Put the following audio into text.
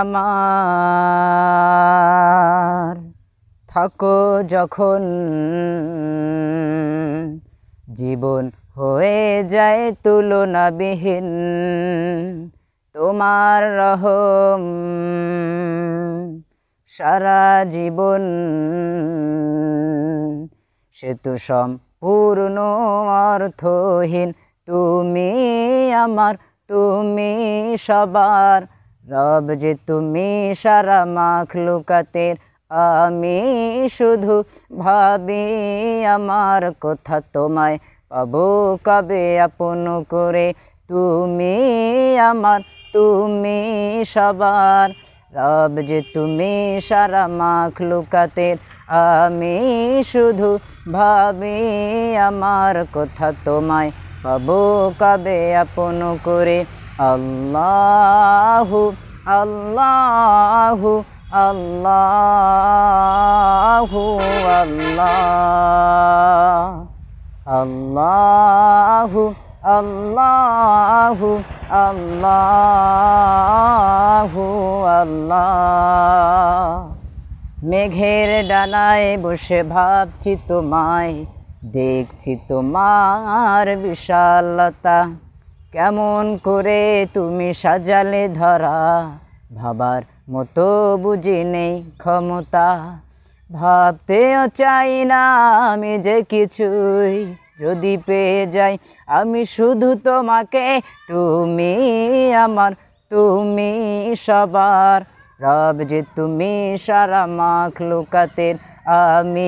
আমার থাকো যখন জীবন হয়ে যায় তুলনাবিহীন, তোমার রহম সারা জীবন সে তো সম্পূর্ণ অর্থহীন। তুমি আমার, তুমি সবার রব যে তুমি সারা মাখলুকাতের। আমি শুধু ভাবি আমার কথা, তোমায় পাবো কবে আপন করে। তুমি আমার, তুমি সবার রব যে তুমি সারা মাখলুকাতের। আমি শুধু ভাবি আমার কথা, তোমায় পাবো কবে আপন করে। আল্লাহু আল্লাহু আল্লাহু আল্লাহ, আল্লাহু আল্লাহু আল্লাহু আল্লাহ। মেঘের ডানায় বসে ভাবছি তোমায়, দেখছি তোমার বিশালতা। কেমন করে তুমি সাজালে ধরা, ভাবার মতো বুঝি নেই ক্ষমতা। ভাবতেও চাই না আমি যে কিছুই যদি পেয়ে যাই, আমি শুধু তোমাকে। তুমি আমার, তুমি সবার রব যে তুমি সারা মাখলুকাতের। আমি